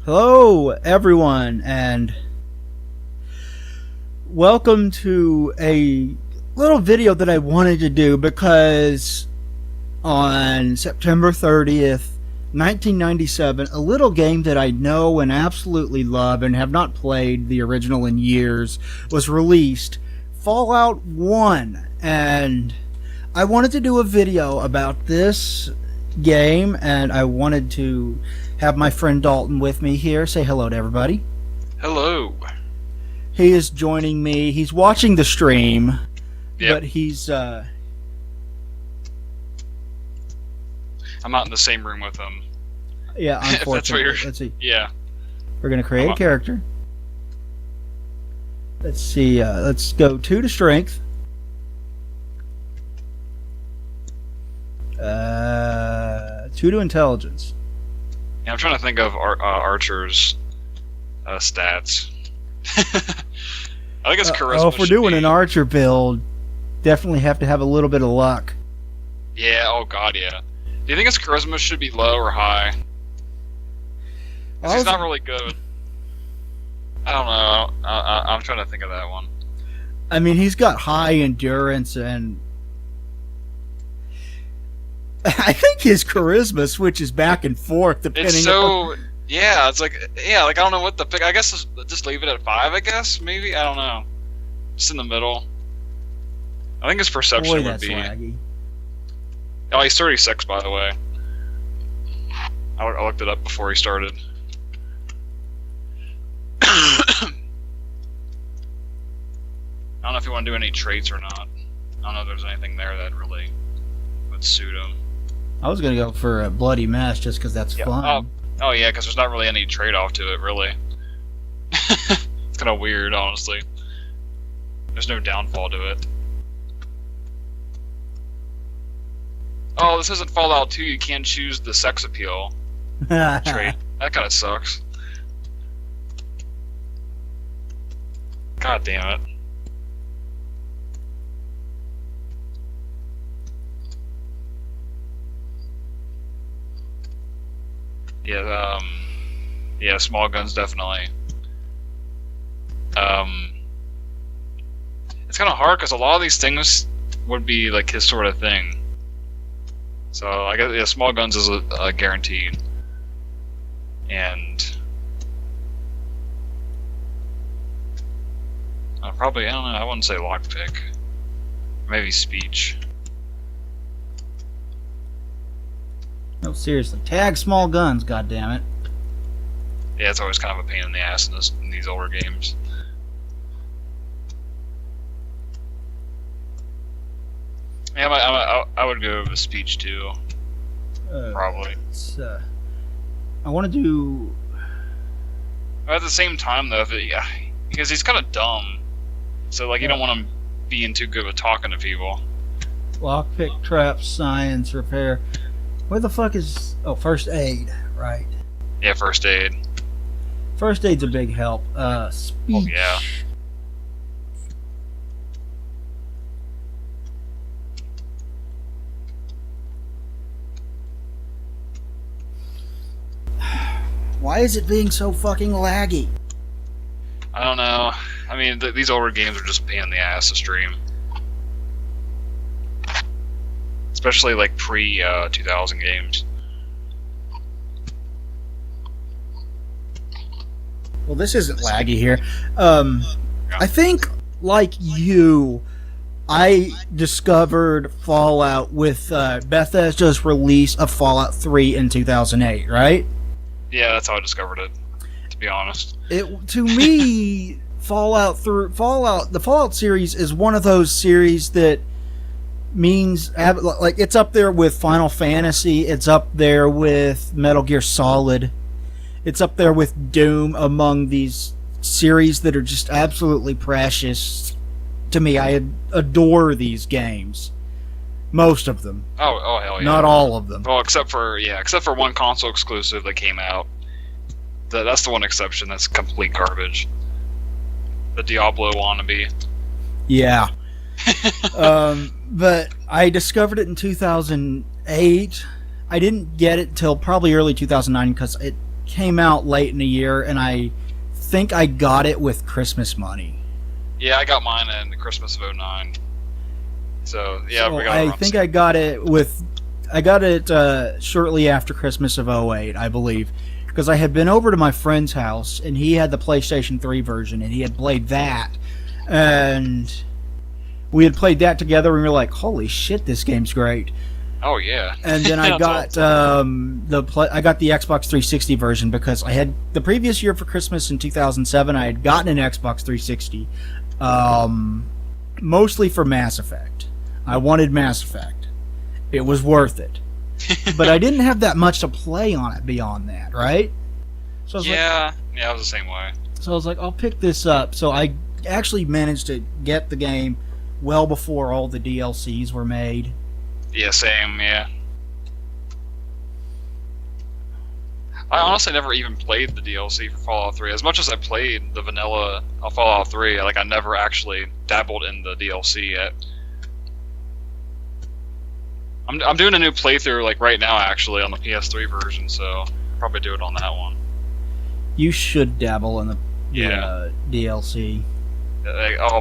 Hello, everyone, and welcome to a little video that I wanted to do because on September 30th, 1997, a little game that I know and absolutely love and have not played the original in years was released, Fallout 1, and I wanted to do a video about this game, and I wanted to have my friend Dalton with me here. Say hello to everybody. Hello. He is joining me. He's watching the stream, Yep. but he's I'm not in the same room with him. yeah, If that's what unfortunately. you're- Let's see. Yeah. We're gonna create a character. Let's see. Let's go 2 to strength. 2 to intelligence. Yeah, I'm trying to think of Archer's stats. I think it's charisma. If we're doing an archer build, definitely have to have a little bit of luck. Yeah. Oh God. Yeah. Do you think his charisma should be low or high? 'Cause he's not really good. I don't know. I'm trying to think of that one. I mean, he's got high endurance, and I think his charisma switches back and forth depending. It's so. Yeah. It's like. Yeah. Like I don't know what to pick. I guess just leave it at 5. I guess maybe. I don't know. Just in the middle. I think his perception Boy, would that's be. laggy. Oh, he's 36, by the way. I looked it up before he started. I don't know if you want to do any traits or not. I don't know if there's anything there that really would suit him. I was gonna go for a bloody mess just because that's Yeah. fun. Oh yeah, because there's not really any trade-off to it, really. It's kind of weird, honestly. There's no downfall to it. Oh, this isn't Fallout 2. You can't choose the sex appeal trait. That kind of sucks. God damn it. Yeah, yeah, small guns definitely. It's kind of hard because a lot of these things would be like his sort of thing. So I guess yeah, small guns is a guaranteed, and probably I don't know. I wouldn't say lockpick. Maybe speech. No, seriously, tag small guns. God damn it! Yeah, it's always kind of a pain in the ass in these older games. Yeah, I would go with speech too. Probably. I want to do. But at the same time, though, yeah, because he's kind of dumb, so like you don't want him being too good with talking to people. Lockpick, trap, science, repair. Where the fuck is... Oh, first aid. Right. Yeah, first aid. First aid's a big help. Speech. Oh, yeah. Why is it being so fucking laggy? I don't know. I mean, these older games are just a pain in the ass to stream. Especially like pre-2000 games. Well, this isn't laggy here. I think, like you, I discovered Fallout with Bethesda's release of Fallout 3 in 2008, right? Yeah, that's how I discovered it, to be honest. To me, the Fallout series is one of those series that means, like, it's up there with Final Fantasy, it's up there with Metal Gear Solid, it's up there with Doom among these series that are just absolutely precious to me. I adore these games. Most of them. Oh hell yeah. Not all of them. Well, except for one console exclusive that came out. That's the one exception that's complete garbage. The Diablo wannabe. Yeah. But I discovered it in 2008. I didn't get it till probably early 2009 because came out late in the year, and I think I got it with Christmas money. Yeah, I got mine in the Christmas of '09. So yeah, So we got. I think I got it shortly after Christmas of '08, I believe, because I had been over to my friend's house and he had the PlayStation 3 version and he had played that, and we had played that together and we were like, "Holy shit, this game's great!" Oh yeah. And then I got I got the Xbox 360 version because I had the previous year for Christmas in 2007 I had gotten an Xbox 360, mostly for Mass Effect. I wanted Mass Effect. It was worth it. But I didn't have that much to play on it beyond that, right? So I was yeah, I was the same way. So I was like, I'll pick this up. So I actually managed to get the game well before all the DLCs were made. Yeah, same, yeah. I honestly never even played the DLC for Fallout 3. As much as I played the vanilla Fallout 3, like I never actually dabbled in the DLC yet. I'm doing a new playthrough like right now actually on the PS3 version, so I'll probably do it on that one. You should dabble in the DLC.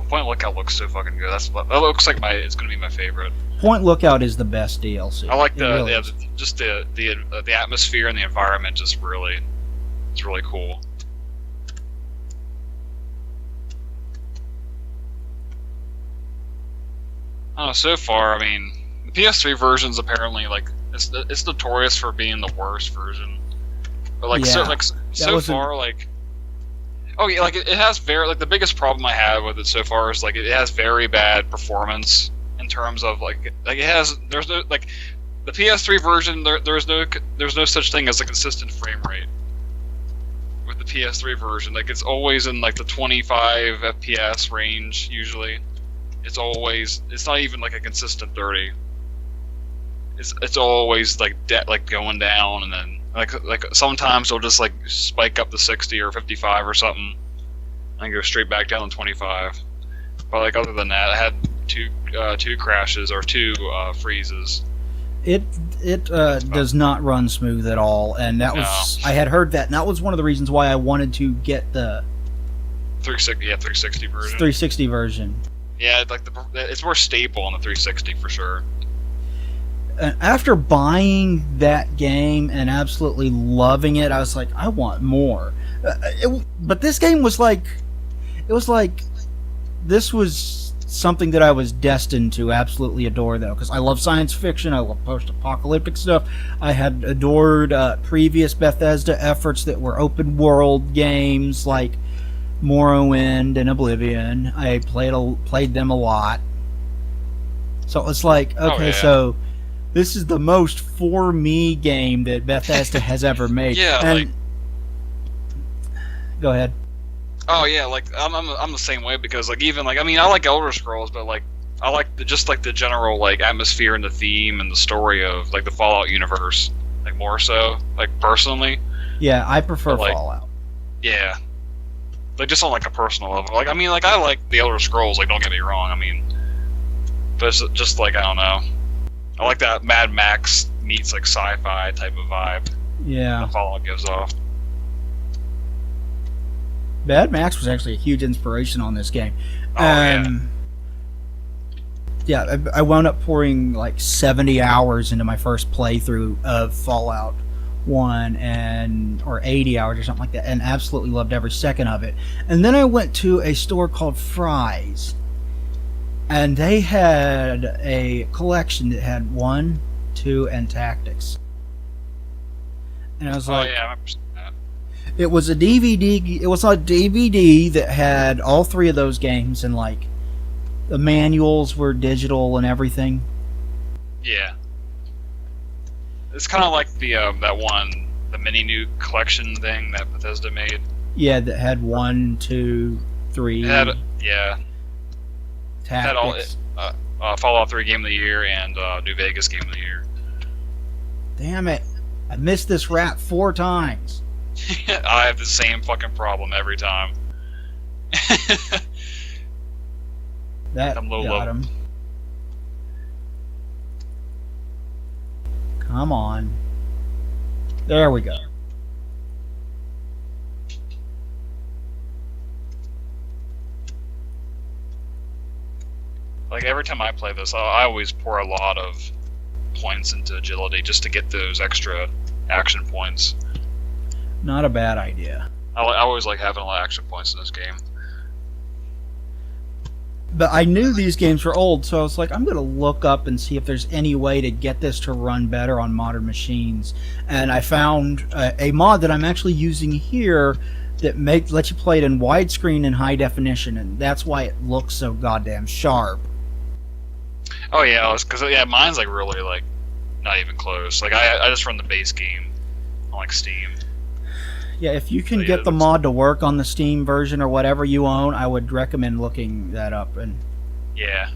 Point Lookout looks so fucking good. That looks like it's gonna be my favorite. Point Lookout is the best DLC. I like the atmosphere and the environment. It's really cool. I don't know. So far, I mean, the PS3 version's apparently like it's notorious for being the worst version. But like so far, like. Oh yeah, like it has the biggest problem I have with it so far is like it has very bad performance in terms of there's no like the PS3 version there's no such thing as a consistent frame rate with the PS3 version. Like it's always in like the 25 FPS range usually. It's not even like a consistent 30. It's always like going down and then like sometimes it'll just like spike up to 60 or 55 or something and go straight back down to 25. But like other than that, I had two crashes or two freezes. It does not run smooth at all, and that was I had heard that, and that was one of the reasons why I wanted to get the 360 version. 360 version. Yeah, like it's more stable on the 360 for sure. After buying that game and absolutely loving it, I was like, I want more. But this game was like, this was something that I was destined to absolutely adore, though, because I love science fiction, I love post-apocalyptic stuff. I had adored previous Bethesda efforts that were open-world games like Morrowind and Oblivion. I played them a lot. So it's like, okay, so this is the most for me game that Bethesda has ever made. Yeah, and go ahead. Oh yeah, like I'm the same way because like even like I mean I like Elder Scrolls, but like I like the general like atmosphere and the theme and the story of like the Fallout universe, like more so like personally. Yeah, I prefer Fallout. Yeah, like just on like a personal level. Like I mean like I like the Elder Scrolls. Like don't get me wrong. I mean, but it's just like I don't know. I like that Mad Max meets like sci-fi type of vibe. Yeah. That Fallout gives off. Mad Max was actually a huge inspiration on this game. Yeah, I wound up pouring like 70 hours into my first playthrough of Fallout 1 or 80 hours or something like that, and absolutely loved every second of it. And then I went to a store called Fry's, and they had a collection that had 1, 2, and Tactics. And I was like, I remember that. It was a DVD. It was a DVD that had all 3 of those games, and like the manuals were digital and everything. Yeah, it's kind of like the the mini new collection thing that Bethesda made. Yeah, that had 1, 2, 3. It had Tactics. Had all Fallout 3 Game of the Year and New Vegas Game of the Year. Damn it! I missed this rap 4 times. I have the same fucking problem every time. That I'm low got level. him. Come on. There we go. Like every time I play this, I always pour a lot of points into agility just to get those extra action points. Not a bad idea. I always like having a lot of action points in this game. But I knew these games were old, so I was like, I'm going to look up and see if there's any way to get this to run better on modern machines. And I found a mod that I'm actually using here that lets you play it in widescreen and high definition, and that's why it looks so goddamn sharp. Oh yeah, because mine's like really like not even close. Like I just run the base game on like Steam. Yeah, if you can get the mod to work on the Steam version or whatever you own, I would recommend looking that up. And yeah,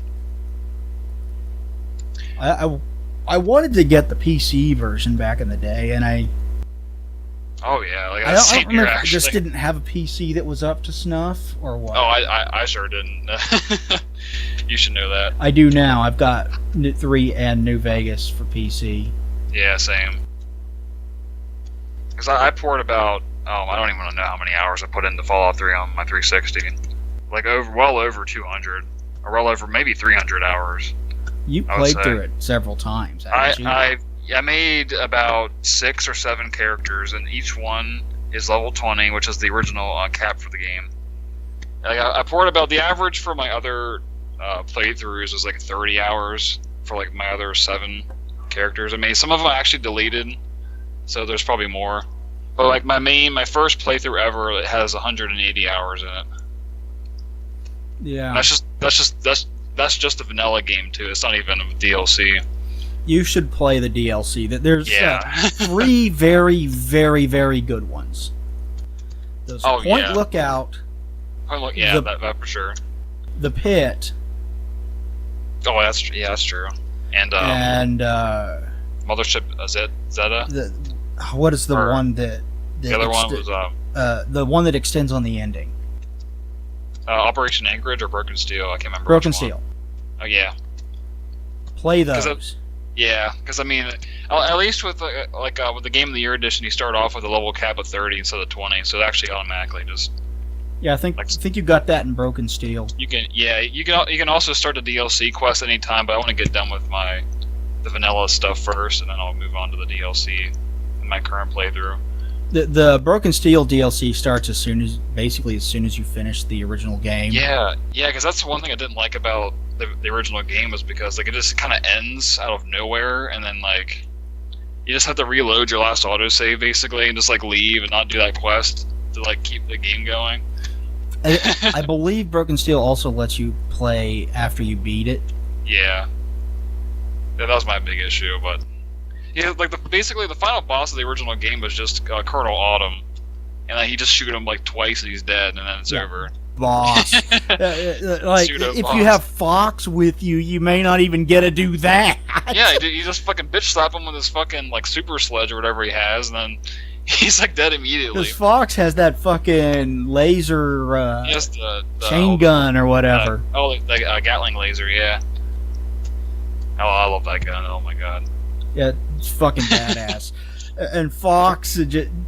I wanted to get the PC version back in the day, and I don't remember if I just didn't have a PC that was up to snuff or what. Oh, I sure didn't. You should know that. I do now. I've got 3 and New Vegas for PC. Yeah, same. Because I poured about, I don't even know how many hours I put into Fallout 3 on my 360. Like well over 200, or well over maybe 300 hours. You played through it several times, haven't you? I made about 6 or 7 characters, and each one is level 20, which is the original cap for the game. Like, I poured about the average for my other playthroughs was like 30 hours for like my other 7 characters. I mean, some of them I actually deleted, so there's probably more. But like my first playthrough ever, it has 180 hours in it. Yeah. And that's just a vanilla game too. It's not even a DLC. You should play the DLC. There's 3 very, very, very good ones. Those Point Lookout. That for sure. The Pit. Oh, that's true. And Mothership Zeta. What is the one that the other one was the one that extends on the ending? Operation Anchorage or Broken Steel? I can't remember. Broken Steel. Oh yeah. Play those. Because I mean, at least with with the Game of the Year edition, you start off with a level cap of 30 instead of 20, so it actually automatically just. Yeah, I think you got that in Broken Steel. You can also start the DLC quest anytime, but I want to get done with the vanilla stuff first, and then I'll move on to the DLC in my current playthrough. The Broken Steel DLC starts as soon as you finish the original game. Yeah, because that's one thing I didn't like about the original game was because like it just kind of ends out of nowhere, and then like you just have to reload your last autosave basically, and just like leave and not do that quest to like keep the game going. I believe Broken Steel also lets you play after you beat it. Yeah, that was my big issue, but yeah, like basically the final boss of the original game was just Colonel Autumn, and then he just shoot him like twice and he's dead, and then it's over. Boss. Like if you have Fox with you, you may not even get to do that. Yeah, you just fucking bitch slap him with his fucking like super sledge or whatever he has, and then he's like dead immediately. Because Fox has that fucking laser the chain gun or whatever. The Gatling laser, yeah. Oh, I love that gun. Oh my god. Yeah, it's fucking badass. And Fox,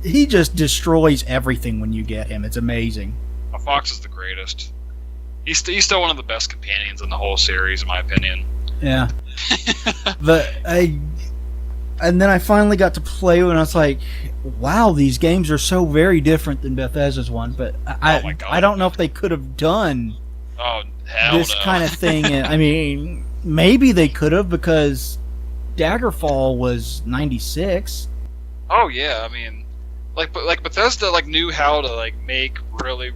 he just destroys everything when you get him. It's amazing. Fox is the greatest. He's still one of the best companions in the whole series, in my opinion. Yeah. And then I finally got to play and I was like, wow, these games are so very different than Bethesda's one. But I don't know if they could have done this kind of thing. I mean, maybe they could have, because Daggerfall was 96. Oh yeah, I mean, like Bethesda knew how to make really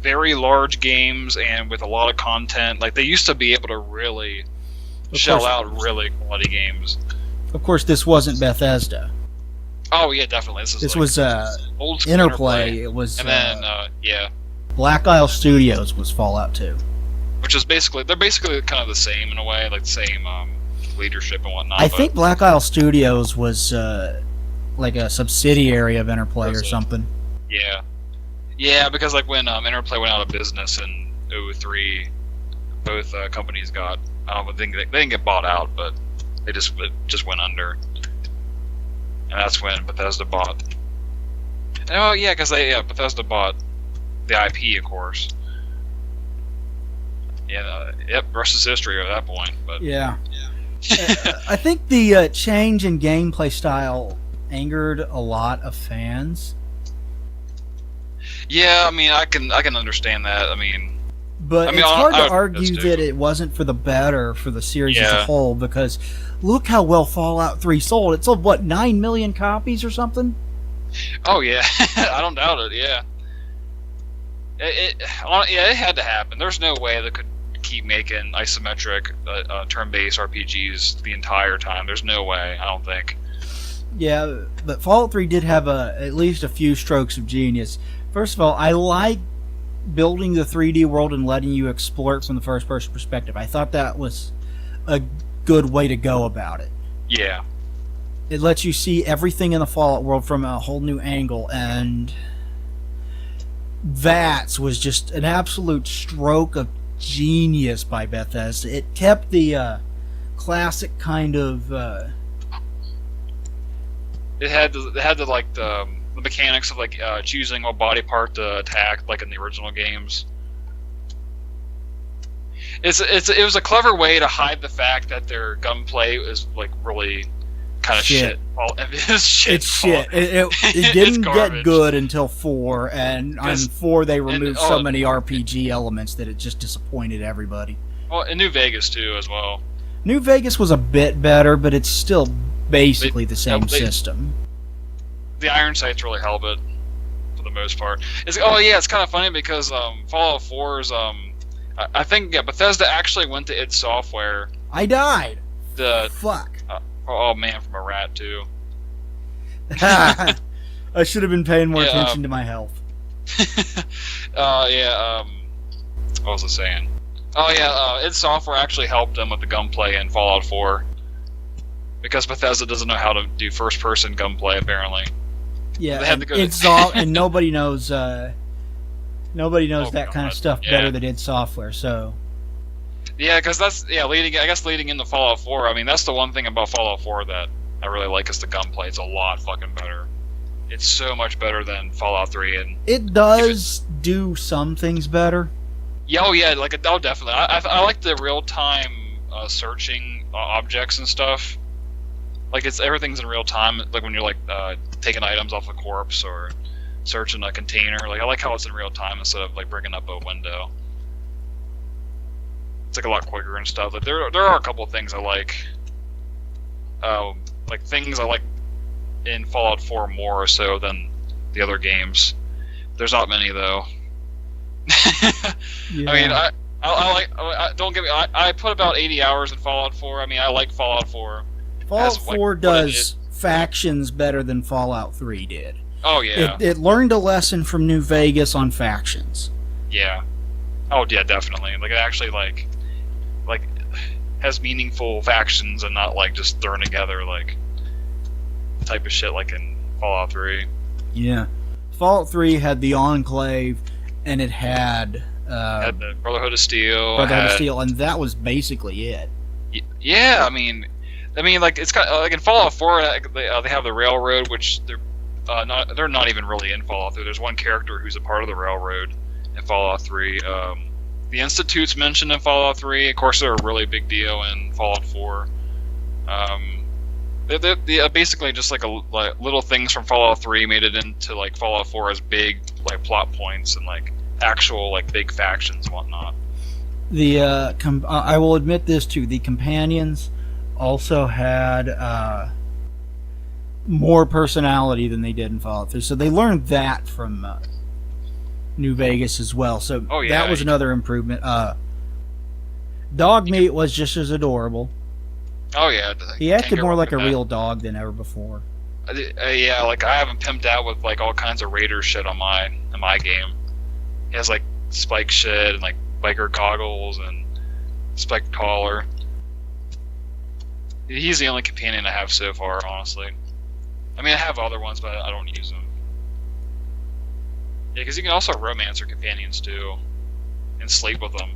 very large games and with a lot of content. Like they used to be able to really shell out really quality games. Of course, this wasn't Bethesda. Oh yeah, definitely. This was old school Interplay. It was, and then Black Isle Studios was Fallout 2, which is they're basically kind of the same in a way, like the same leadership and whatnot. I think Black Isle Studios was like a subsidiary of Interplay or something. Yeah, because like when Interplay went out of business in 2003, both companies got. I think they didn't get bought out, but it just went under, and that's when Bethesda bought. Oh yeah, because Bethesda bought the IP, of course. Yeah, yep, rest is history at that point. But Yeah. I think the change in gameplay style angered a lot of fans. yeah, I mean, I can understand that. But it's hard to argue that it wasn't for the better for the series as a whole, because look how well Fallout 3 sold. It sold, what, 9 million copies or something? Oh, yeah. I don't doubt it, yeah. It had to happen. There's no way they could keep making isometric turn-based RPGs the entire time. There's no way, I don't think. Yeah, but Fallout 3 did have at least a few strokes of genius. First of all, I like building the 3D world and letting you explore it from the first-person perspective. I thought that was a good way to go about it. Yeah. It lets you see everything in the Fallout world from a whole new angle, and that was just an absolute stroke of genius by Bethesda. It kept the classic kind of... It had the mechanics of choosing what body part to attack, like in the original games. It was a clever way to hide the fact that their gunplay is really kind of shit. It's shit. It didn't get good until 4, and on 4 they removed so many RPG elements that it just disappointed everybody. Well, and New Vegas too, as well. New Vegas was a bit better, but it's still basically the same system. The Iron Sights really help it for the most part. It's kind of funny because Fallout 4's I think Bethesda actually went to id Software. I died. Fuck. Oh man, from a rat too. I should have been paying more attention to my health. What was I saying? Oh yeah, id Software actually helped them with the gunplay in Fallout 4 because Bethesda doesn't know how to do first-person gunplay apparently. Yeah, and nobody knows that kind of stuff better than id Software. So. Yeah, because that's leading into Fallout 4. I mean, that's the one thing about Fallout 4 that I really like is the gunplay. It's a lot fucking better. It's so much better than Fallout 3, and it does do some things better. Yeah, definitely. I like the real time searching objects and stuff. Everything's in real time. Like when you're taking items off a corpse or searching a container. I like how it's in real time instead of bringing up a window. It's a lot quicker and stuff. But there are a couple of things I like. Things I like in Fallout 4 more so than the other games. There's not many though. Yeah. I mean, don't get me. I put about 80 hours in Fallout 4. I mean, I like Fallout 4. Fallout 4 does factions better than Fallout 3 did. Oh yeah. It learned a lesson from New Vegas on factions. Yeah. Oh yeah, definitely. It actually has meaningful factions and not just thrown together type of shit like in Fallout 3. Yeah. Fallout 3 had the Enclave, and it had the Brotherhood of Steel. And that was basically it. Yeah, I mean, it's got in Fallout 4 they have the Railroad, which they're not even really in Fallout 3. There's one character who's a part of the Railroad in Fallout 3. The Institute's mentioned in Fallout 3. Of course, they're a really big deal in Fallout 4. They're basically just little things from Fallout 3 made it into Fallout 4 as big plot points and actual big factions and whatnot. I will admit this too. The companions also had more personality than they did in Fallout 3, so they learned that from New Vegas as well. So that was another improvement. Dogmeat was just as adorable. Oh yeah, he acted more like a real dog than ever before. Yeah, I haven't pimped out with all kinds of Raider shit in my game. He has spike shit and biker goggles and spiked collar. He's the only companion I have so far, honestly. I mean, I have other ones, but I don't use them. Yeah, because you can also romance your companions too, and sleep with them.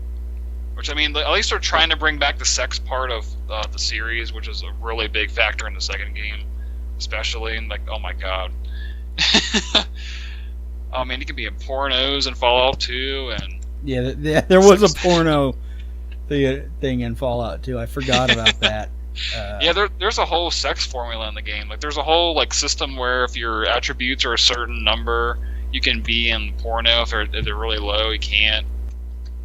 Which, I mean, at least they're trying to bring back the sex part of the series, which is a really big factor in the second game, especially. And oh my god. I mean, you can be in pornos in Fallout 2, and yeah, there was a porno thing in Fallout 2. I forgot about that. Yeah, there's a whole sex formula in the game. Like, there's a whole like system where if your attributes are a certain number, you can be in porno. If they're really low, you can't.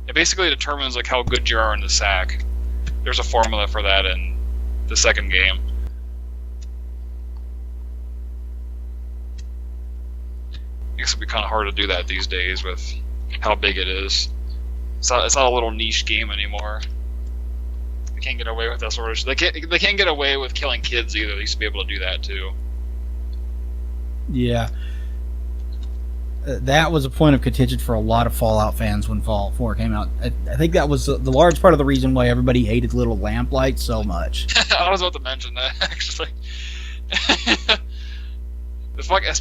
It basically determines like how good you are in the sack. There's a formula for that in the second game. I guess it'd be kind of hard to do that these days with how big it is. It's not a little niche game anymore. They can't get away with that sort of shit. They can't get away with killing kids either. They used to be able to do that too. Yeah. That was a point of contention for a lot of Fallout fans when Fallout 4 came out. I think that was the large part of the reason why everybody hated Little Lamplight so much. I was about to mention that, actually.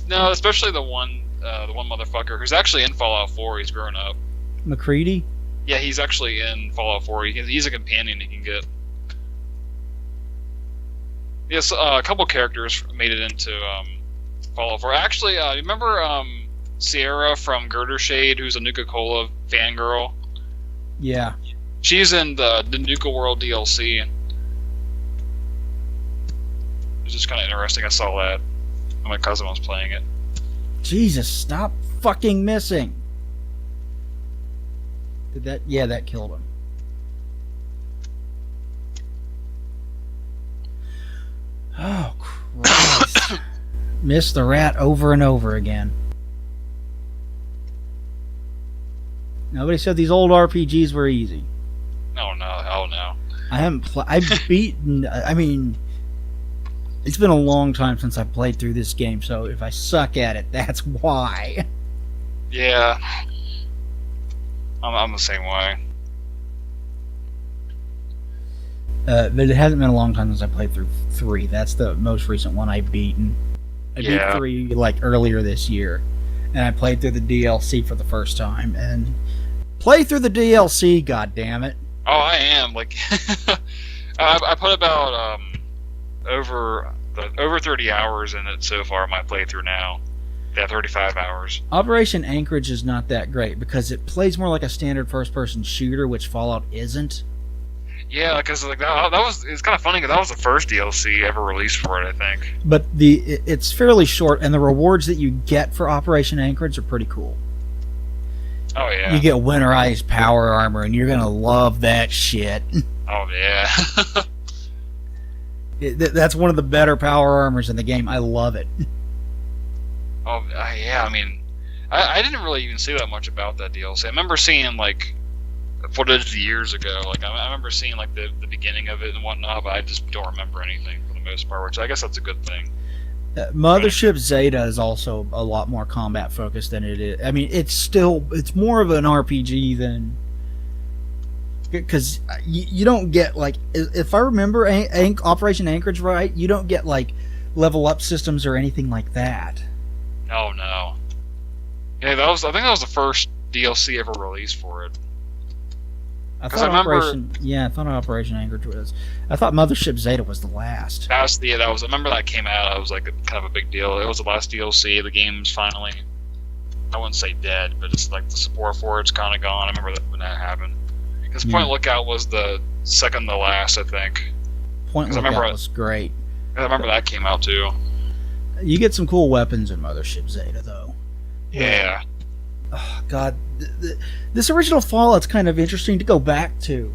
No, especially the one motherfucker who's actually in Fallout 4. He's grown up. McCready? Yeah, he's actually in Fallout 4. He's a companion you can get. Yes, a couple characters made it into Fallout 4. Actually, remember Sierra from Girder Shade, who's a Nuka-Cola fangirl? Yeah. She's in the Nuka World DLC. It's just kind of interesting. I saw that. My cousin was playing it. Jesus, stop fucking missing. Did that? Yeah, that killed him. Oh, Christ. Missed the rat over and over again. Nobody said these old RPGs were easy. Oh, no. Hell no. I haven't I've beaten... I mean... It's been a long time since I played through this game, so if I suck at it, that's why. Yeah. I'm the same way. But it hasn't been a long time since I played through 3. That's the most recent one I've beaten. I beat 3 like earlier this year, and I played through the DLC for the first time. And play through the DLC, goddammit. Oh, I am. Like, I put about over 30 hours in it so far. My playthrough now. Yeah, 35 hours. Operation Anchorage is not that great because it plays more like a standard first-person shooter, which Fallout isn't. Yeah, because like it's kind of funny because that was the first DLC ever released for it, I think. But it's fairly short, and the rewards that you get for Operation Anchorage are pretty cool. Oh yeah. You get winterized power armor, and you're gonna love that shit. Oh yeah. That's one of the better power armors in the game. I love it. Oh yeah. I mean, I didn't really even see that much about that DLC. I remember seeing like footage years ago. Like I remember seeing like the beginning of it and whatnot, but I just don't remember anything for the most part. Which I guess that's a good thing. Mothership Zeta is also a lot more combat focused than it is. I mean, it's more of an RPG than, because you don't get like, if I remember Operation Anchorage right, you don't get like level up systems or anything like that. Oh no. Yeah, I think that was the first DLC ever released for it. I thought Operation Anchorage was. I thought Mothership Zeta was the last. I remember that came out. It was like kind of a big deal. It was the last DLC. The game's finally, I wouldn't say dead, but it's like the support for it's kind of gone. I remember that when that happened. Because Point Lookout was the second to last, I think. Point Lookout was great. I remember that came out too. You get some cool weapons in Mothership Zeta, though. Yeah. Oh, God. This original Fallout's kind of interesting to go back to.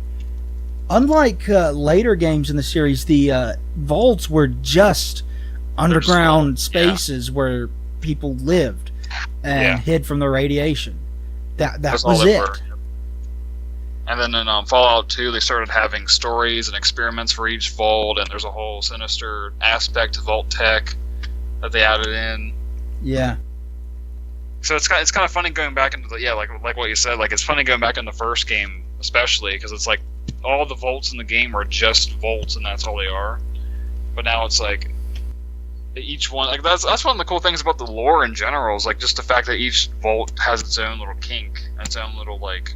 Unlike later games in the series, the vaults were just underground spaces where people lived and hid from the radiation. That was it. And then in Fallout 2, they started having stories and experiments for each vault, and there's a whole sinister aspect to vault tech that they added in. Yeah. So it's kind of funny going back into like what you said, like it's funny going back in the first game, especially because it's like all the vaults in the game are just vaults and that's all they are. But now it's like each one, like that's one of the cool things about the lore in general is like just the fact that each vault has its own little kink and its own little like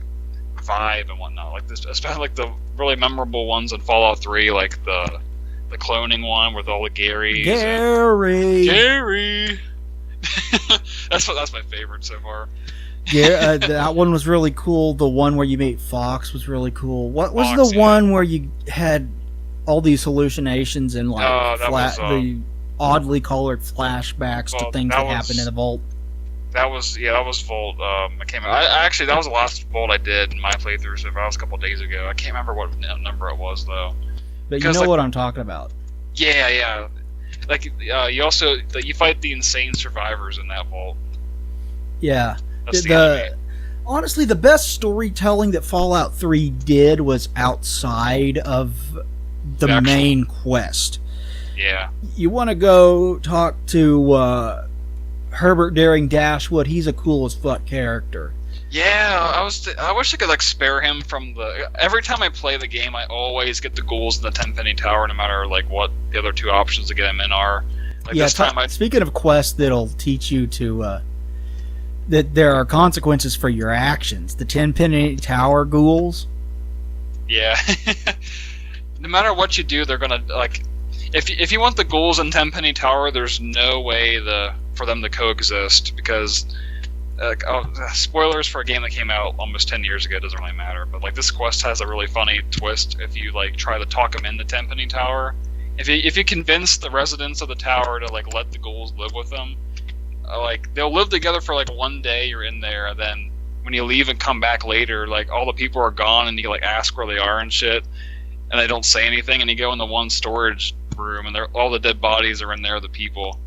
vibe and whatnot. Like this, especially like the really memorable ones in Fallout 3, like the cloning one with all the Garys. Gary. That's my favorite so far. Yeah, that one was really cool. The one where you meet Fox was really cool. What was Fox, the yeah. one where you had all these hallucinations and like the oddly colored flashbacks to things that happened in the vault? That was Vault. I can't remember. Actually, that was the last Vault I did in my playthrough. So that was a couple days ago. I can't remember what number it was though. But you know what I'm talking about. Yeah. Like you also you fight the insane survivors in that Vault. Yeah. Honestly, the best storytelling that Fallout 3 did was outside of the main quest. Yeah. You want to go talk to Herbert Daring Dashwood. He's a cool as fuck character. Yeah, I wish I could like spare him from the. Every time I play the game, I always get the ghouls in the Tenpenny Tower, no matter like what the other two options to get him in are. Like yeah. Speaking of quests that'll teach you to that there are consequences for your actions, the Tenpenny Tower ghouls. Yeah. No matter what you do, they're gonna like. If you want the ghouls in Tenpenny Tower, there's no way for them to coexist because. Spoilers for a game that came out almost 10 years ago doesn't really matter, but like this quest has a really funny twist if you like try to talk them in the Tenpenny Tower. If you convince the residents of the tower to like let the ghouls live with them, like they'll live together for like one day you're in there, and then when you leave and come back later, like all the people are gone and you like ask where they are and shit, and they don't say anything, and you go in the one storage room and all the dead bodies are in there, the people.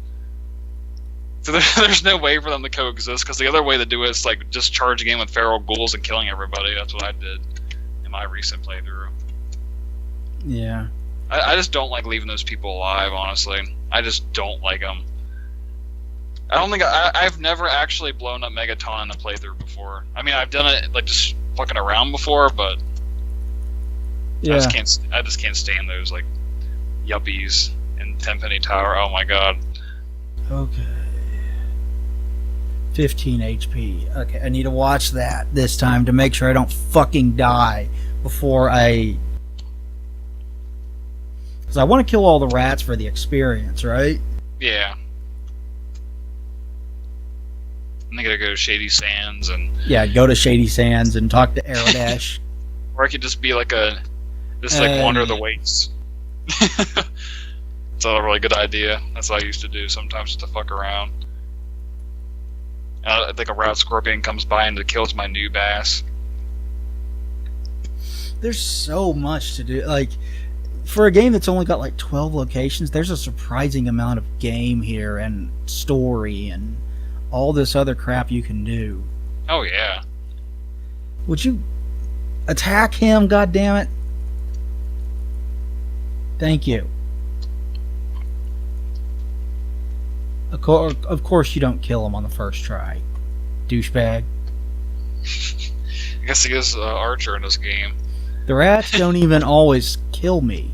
So there's no way for them to coexist, because the other way to do it is like just charging in with feral ghouls and killing everybody. That's what I did in my recent playthrough. Yeah. I just don't like leaving those people alive, honestly. I just don't like them. I don't think I've never actually blown up Megaton in a playthrough before. I mean, I've done it like just fucking around before, but yeah. I just can't stand those like yuppies in Tenpenny Tower. Oh my god. Okay. 15 HP. Okay, I need to watch that this time to make sure I don't fucking die before I... Because I want to kill all the rats for the experience, right? Yeah. And I gotta go to Shady Sands and... Yeah, go to Shady Sands and talk to Aradesh. Or I could just be like wander the wastes. It's a really good idea. That's what I used to do sometimes, just to fuck around. I think a rat scorpion comes by and it kills my noob ass. There's so much to do. Like, for a game that's only got like 12 locations, there's a surprising amount of game here and story and all this other crap you can do. Oh yeah. Would you attack him, goddammit? Thank you. Of course you don't kill him on the first try. Douchebag. I guess he is Archer in this game. The rats don't even always kill me.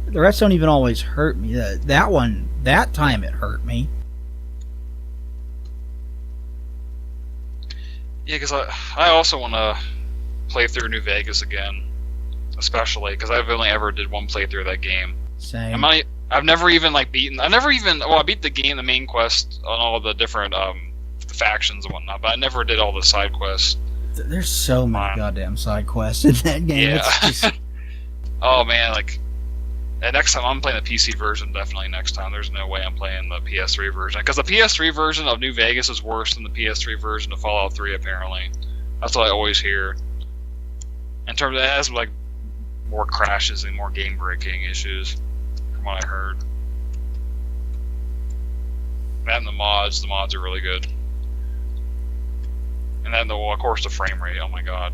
The rats don't even always hurt me. That time it hurt me. Yeah, because I also want to play through New Vegas again. Especially because I've only ever did one playthrough of that game. Same. I've never even I beat the game, the main quest on all the different factions and whatnot, but I never did all the side quests. There's so many goddamn side quests in that game. Yeah. Just... Oh man, like, and next time I'm playing the PC version. Definitely next time. There's no way I'm playing the PS3 version, because the PS3 version of New Vegas is worse than the PS3 version of Fallout 3. Apparently, that's what I always hear. In terms of, it has like more crashes and more game breaking issues. What I heard. And the mods are really good. And then, of course, the frame rate. Oh my god,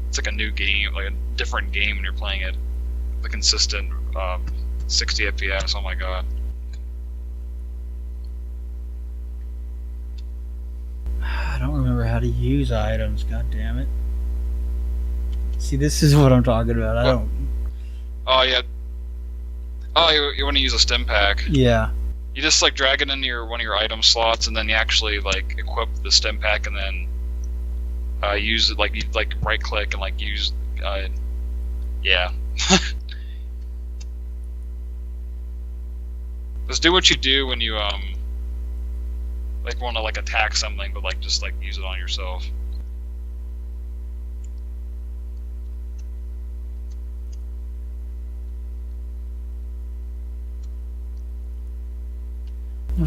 it's like a new game, like a different game when you're playing it. The consistent 60 FPS. Oh my god. I don't remember how to use items. God damn it. See, this is what I'm talking about. I don't. Oh yeah. Oh, you want to use a stim pack? Yeah. You just like drag it into one of your item slots, and then you actually like equip the stim pack, and then use it. Like you like right click and like use. Yeah. Just do what you do when you like want to like attack something, but like just like use it on yourself.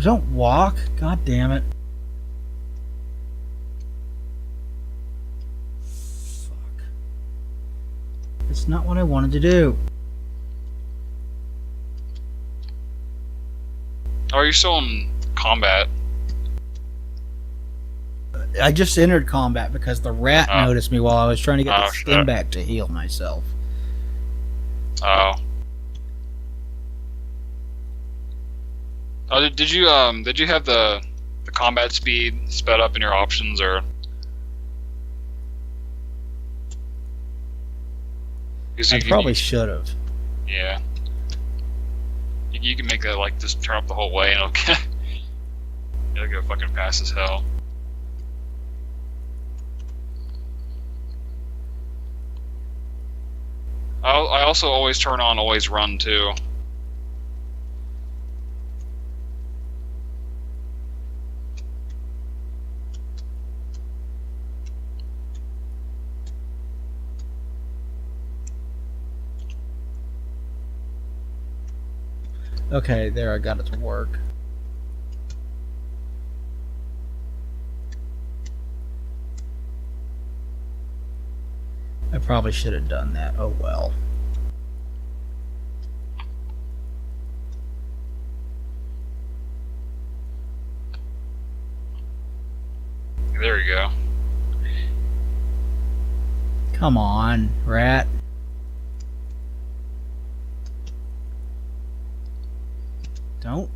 Don't walk. God damn it. Fuck. It's not what I wanted to do. Oh, are you still in combat? I just entered combat because the rat noticed me while I was trying to get the stim back to heal myself. Oh. Oh, did you have the combat speed sped up in your options, or? I probably should have. Yeah. You can make that like just turn up the whole way, and it'll go fucking fast as hell. I also always turn on always run too. Okay, there, I got it to work. I probably should have done that. Oh well. There you go. Come on, rat. Don't.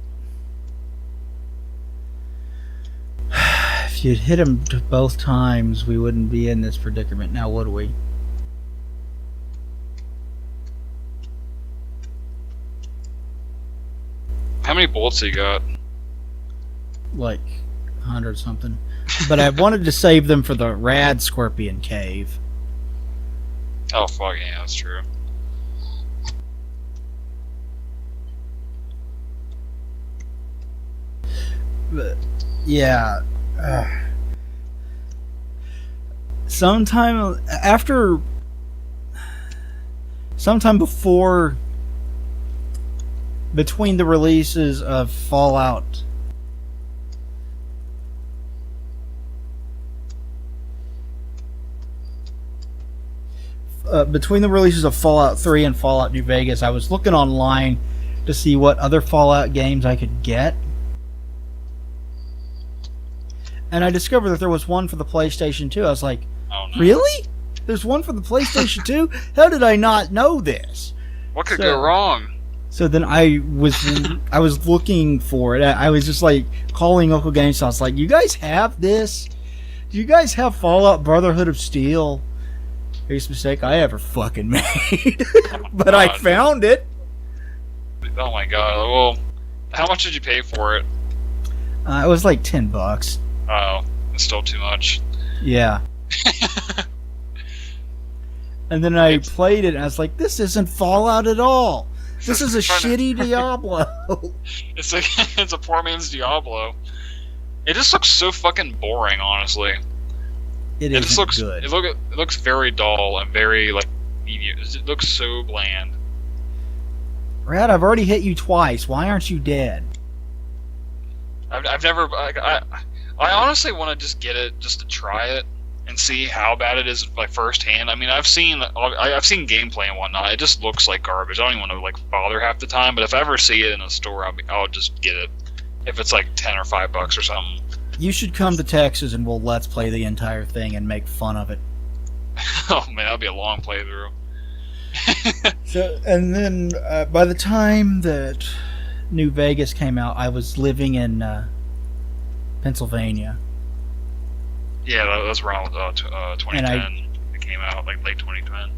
If you'd hit him both times, we wouldn't be in this predicament now, would we? How many bullets you got? Like 100 something. But I wanted to save them for the rad scorpion cave. Oh fuck yeah, that's true. But yeah, sometime before, between the releases of Fallout between the releases of Fallout 3 and Fallout New Vegas, I was looking online to see what other Fallout games I could get. And I discovered that there was one for the PlayStation 2. I was like, oh, no. Really? There's one for the PlayStation 2? How did I not know this? What could go wrong? So then I was looking for it. I was just like calling local games. So I was like, you guys have this? Do you guys have Fallout Brotherhood of Steel? Biggest mistake I ever fucking made. But I found it. Oh my god. Well, how much did you pay for it? It was like $10. Oh, it's still too much. Yeah. And then I played it and I was like, this isn't Fallout at all. This is a shitty Diablo. It's a poor man's Diablo. It just looks so fucking boring, honestly. It just looks good. It looks very dull and very like medium. It looks so bland. Brad, I've already hit you twice. Why aren't you dead? I've never. I honestly want to just get it just to try it and see how bad it is like firsthand. I mean, I've seen gameplay and whatnot. It just looks like garbage. I don't even want to like bother half the time. But if I ever see it in a store, I'll just get it. If it's like $10 or $5 or something. You should come to Texas and we'll let's play the entire thing and make fun of it. Oh man, that'll be a long playthrough. So, and then by the time that New Vegas came out, I was living in Pennsylvania. Yeah, that was around 2010. It came out like late 2010.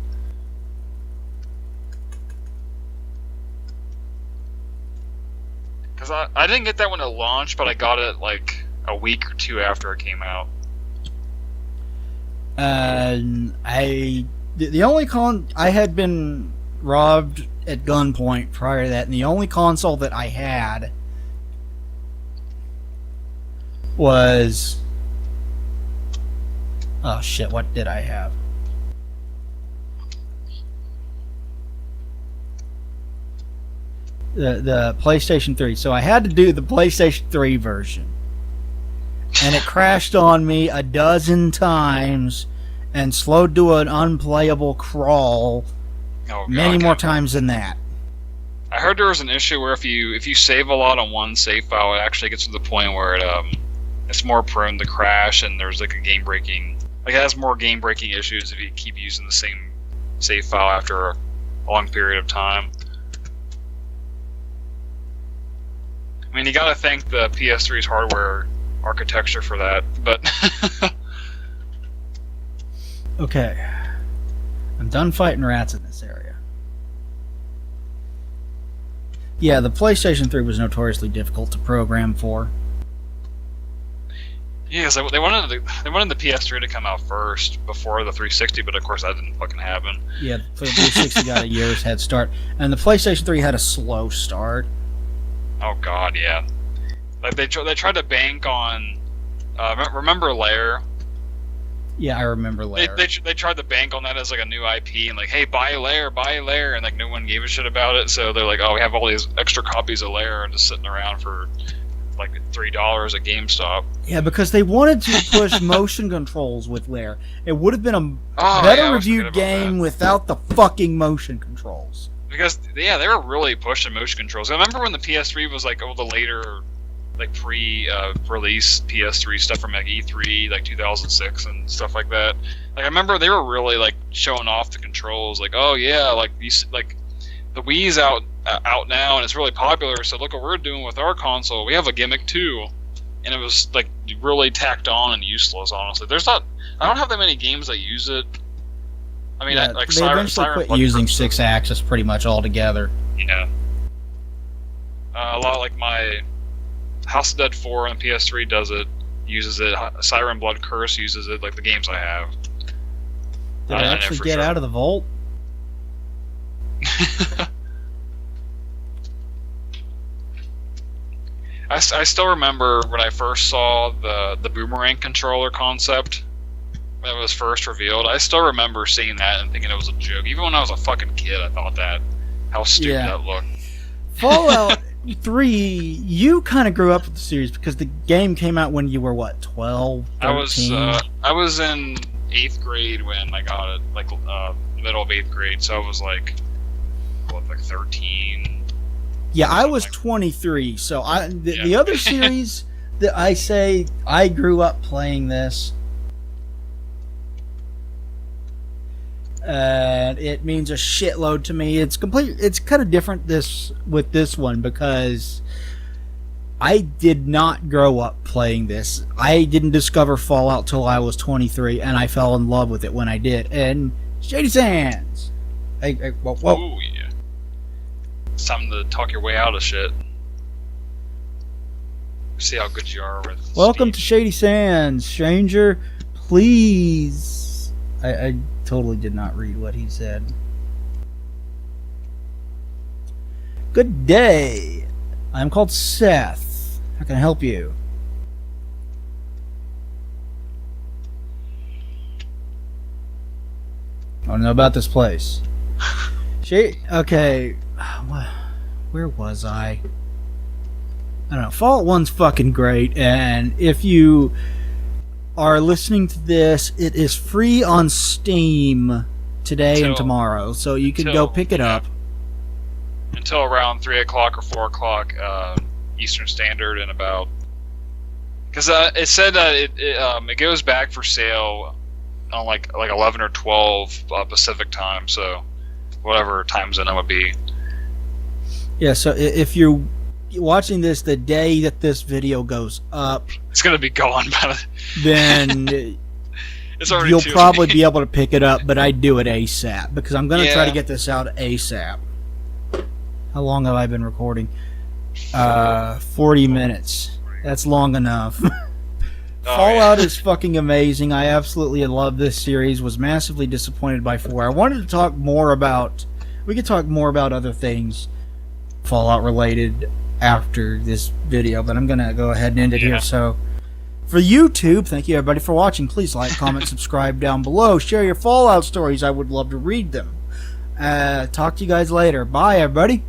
Because I didn't get that when it launched, but I got it like a week or two after it came out. The only I had been robbed at gunpoint prior to that, and the only console that I had was... Oh shit, what did I have? The PlayStation 3. So I had to do the PlayStation 3 version. And it crashed on me a dozen times and slowed to an unplayable crawl many more times than that. I heard there was an issue where if you save a lot on one save file, it actually gets to the point where it's more prone to crash, and there's like a game breaking, like it has more game breaking issues if you keep using the same save file after a long period of time. I mean, you gotta thank the PS3's hardware architecture for that, but okay, I'm done fighting rats in this area. Yeah, the PlayStation 3 was notoriously difficult to program for. Yeah, because they wanted the PS3 to come out first before the 360, but of course that didn't fucking happen. Yeah, the 360 got a year's head start, and the PlayStation 3 had a slow start. Oh god, yeah. Like they tried to bank on. Remember Lair? Yeah, I remember Lair. They tried to bank on that as like a new IP and like, hey, buy Lair, and like no one gave a shit about it. So they're like, oh, we have all these extra copies of Lair and just sitting around for like $3 at GameStop. Yeah, because they wanted to push motion controls with Lair. It would have been a better reviewed game without the fucking motion controls. Because yeah, they were really pushing motion controls. I remember when the PS3 was like the later, like pre-release PS3 stuff from like E3, like 2006 and stuff like that. Like I remember they were really like showing off the controls. Like, oh yeah, like these, like the Wii's out now and it's really popular. So look what we're doing with our console. We have a gimmick too, and it was like really tacked on and useless. Honestly, I don't have that many games that use it. I mean, yeah, like they eventually quit using 6-axis pretty much altogether. Yeah. A lot like my House of Dead 4 on PS3 uses it. Siren Blood Curse uses it, like the games I have. Did I actually get out of the vault? I still remember when I first saw the Boomerang controller concept. When it was first revealed, I still remember seeing that and thinking it was a joke. Even when I was a fucking kid, I thought how stupid that looked. Fallout 3, you kind of grew up with the series because the game came out when you were, what, 12, 13? I was in 8th grade when I got it, like middle of 8th grade, so I was like 13. Yeah, I was 23, so the other series that I say I grew up playing this, and it means a shitload to me. It's kind of different with this one because I did not grow up playing this. I didn't discover Fallout till I was 23, and I fell in love with it when I did. And Shady Sands, whoa. Ooh, yeah. It's time to talk your way out of shit. See how good you are with. Welcome to Shady Sands, stranger. Please. I totally did not read what he said. Good day. I'm called Seth. How can I help you? I want to know about this place. Okay. Where was I? I don't know. Fallout 1's fucking great, and if you are listening to this, it is free on Steam today and tomorrow, so you can go pick it up. Until around 3 o'clock or 4 o'clock Eastern Standard, and about... Because it said that it goes back for sale on like 11 or 12 Pacific time, so whatever time zone it would be. Yeah, so if you're watching this the day that this video goes up, it's gonna be gone by then you'll probably be able to pick it up, but I'd do it ASAP because I'm gonna try to get this out ASAP. How long have I been recording? 40 minutes. That's long enough. Fallout is fucking amazing. I absolutely love this series. Was massively disappointed by 4. I wanted to talk more about... We could talk more about other things Fallout related after this video, but I'm going to go ahead and end it here. So, For YouTube, thank you everybody for watching. Please like, comment, subscribe down below. Share your Fallout stories. I would love to read them. Talk to you guys later. Bye, everybody.